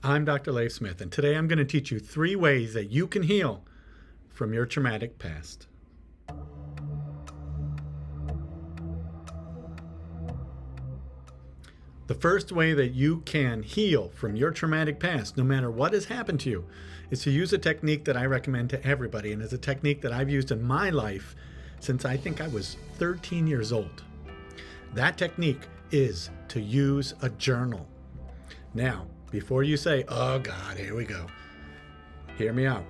I'm Dr. Leif Smith, and today I'm going to teach you 3 ways that you can heal from your traumatic past. The first way that you can heal from your traumatic past, no matter what has happened to you, is to use a technique that I recommend to everybody, and it's a technique that I've used in my life since I think I was 13 years old. That technique is to use a journal. Now, before you say, oh God, here we go, hear me out.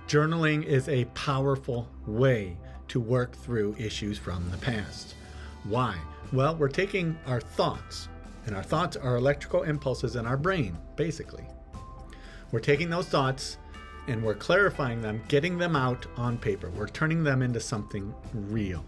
Journaling is a powerful way to work through issues from the past. Why? Well, we're taking our thoughts, and our thoughts are electrical impulses in our brain, basically. We're taking those thoughts and we're clarifying them, getting them out on paper. We're turning them into something real.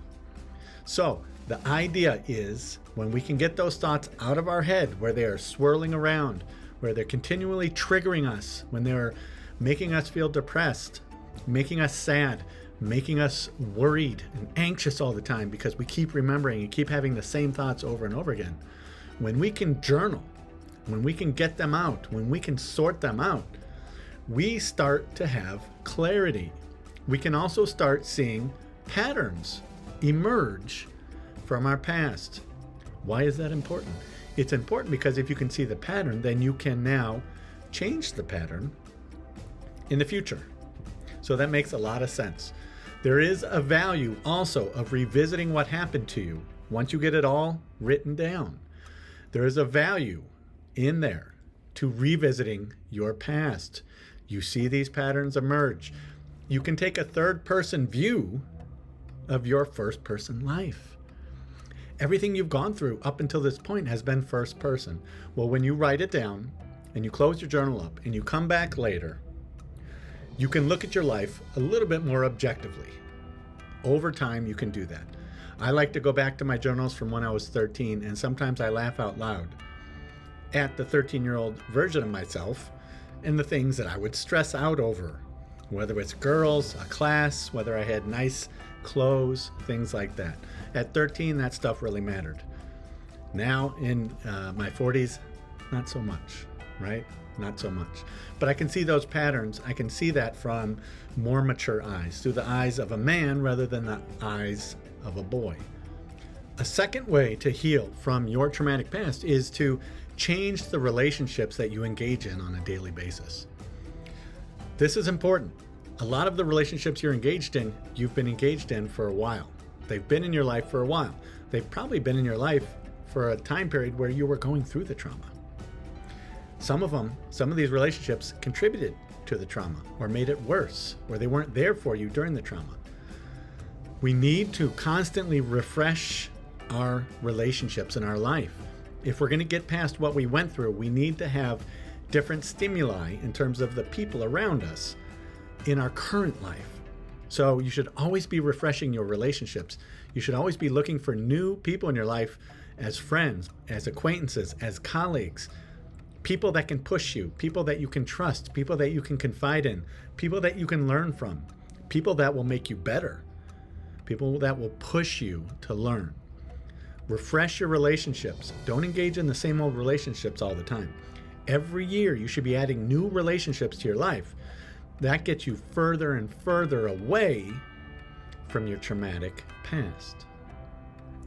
So the idea is when we can get those thoughts out of our head where they are swirling around, where they're continually triggering us, when they're making us feel depressed, making us sad, making us worried and anxious all the time because we keep remembering and keep having the same thoughts over and over again. When we can journal, when we can get them out, when we can sort them out, we start to have clarity. We can also start seeing patterns emerge from our past. Why is that important? It's important because if you can see the pattern, then you can now change the pattern in the future. So that makes a lot of sense. There is a value also of revisiting what happened to you once you get it all written down. There is a value in there to revisiting your past. You see these patterns emerge. You can take a third-person view of your first-person life. Everything you've gone through up until this point has been first person. Well, when you write it down and you close your journal up and you come back later, you can look at your life a little bit more objectively. Over time, you can do that. I like to go back to my journals from when I was 13, and sometimes I laugh out loud at the 13-year-old version of myself and the things that I would stress out over, whether it's girls, a class, whether I had nice clothes, things like that. At 13, that stuff really mattered. Now in my 40s, not so much, right? Not so much. But I can see those patterns. I can see that from more mature eyes, through the eyes of a man rather than the eyes of a boy. A second way to heal from your traumatic past is to change the relationships that you engage in on a daily basis. This is important. A lot of the relationships you're engaged in, you've been engaged in for a while. They've been in your life for a while. They've probably been in your life for a time period where you were going through the trauma. Some of these relationships contributed to the trauma or made it worse, or they weren't there for you during the trauma. We need to constantly refresh our relationships in our life. If we're going to get past what we went through, we need to have different stimuli in terms of the people around us in our current life. So you should always be refreshing your relationships. You should always be looking for new people in your life as friends, as acquaintances, as colleagues, people that can push you, people that you can trust, people that you can confide in, people that you can learn from, people that will make you better, people that will push you to learn. Refresh your relationships. Don't engage in the same old relationships all the time. Every year you should be adding new relationships to your life. That gets you further and further away from your traumatic past.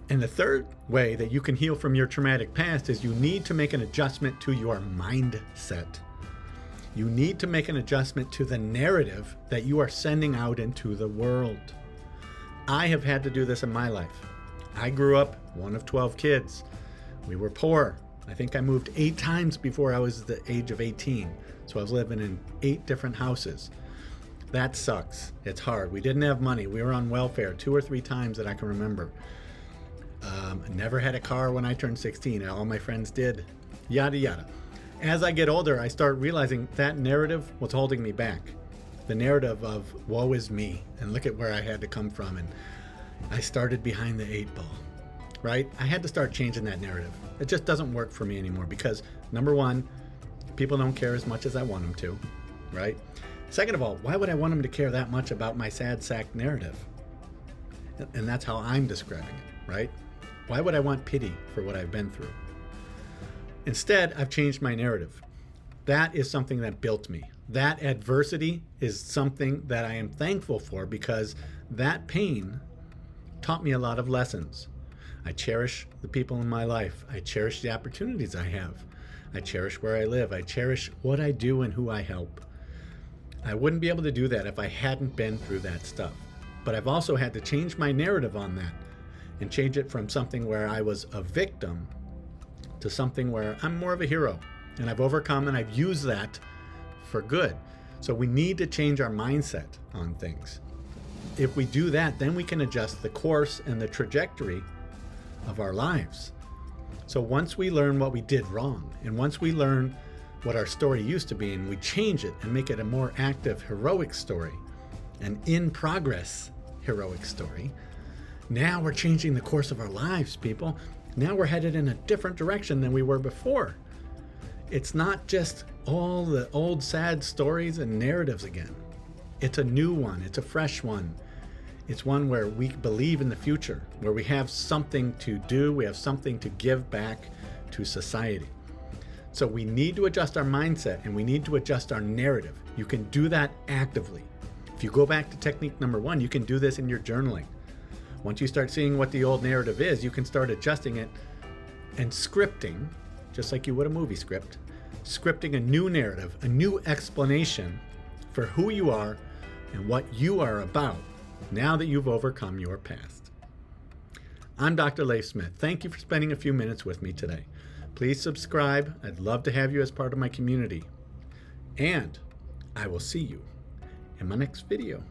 And the third way that you can heal from your traumatic past is you need to make an adjustment to your mindset. You need to make an adjustment to the narrative that you are sending out into the world. I have had to do this in my life. I grew up one of 12 kids. We were poor. I think I moved 8 times before I was the age of 18. So I was living in 8 different houses. That sucks. It's hard. We didn't have money. We were on welfare 2 or 3 times that I can remember. Never had a car when I turned 16. All my friends did. Yada, yada. As I get older, I start realizing that narrative was holding me back. The narrative of woe is me and look at where I had to come from. And I started behind the 8 ball, right? I had to start changing that narrative. It just doesn't work for me anymore because, number one, people don't care as much as I want them to, right? Second of all, why would I want them to care that much about my sad sack narrative? And that's how I'm describing it, right? Why would I want pity for what I've been through? Instead, I've changed my narrative. That is something that built me. That adversity is something that I am thankful for, because that pain taught me a lot of lessons. I cherish the people in my life. I cherish the opportunities I have. I cherish where I live. I cherish what I do and who I help. I wouldn't be able to do that if I hadn't been through that stuff. But I've also had to change my narrative on that and change it from something where I was a victim to something where I'm more of a hero. And I've overcome, and I've used that for good. So we need to change our mindset on things. If we do that, then we can adjust the course and the trajectory of our lives. So once we learn what we did wrong, and once we learn what our story used to be, and we change it and make it a more active, heroic story, an in progress heroic story, now we're changing the course of our lives, people. Now we're headed in a different direction than we were before. It's not just all the old sad stories and narratives again. It's a new one. It's a fresh one. It's one where we believe in the future, where we have something to do, we have something to give back to society. So we need to adjust our mindset, and we need to adjust our narrative. You can do that actively. If you go back to technique number 1, you can do this in your journaling. Once you start seeing what the old narrative is, you can start adjusting it and scripting, just like you would a movie script, scripting a new narrative, a new explanation for who you are and what you are about now that you've overcome your past. I'm Dr. Leif Smith. Thank you for spending a few minutes with me today. Please subscribe. I'd love to have you as part of my community. And I will see you in my next video.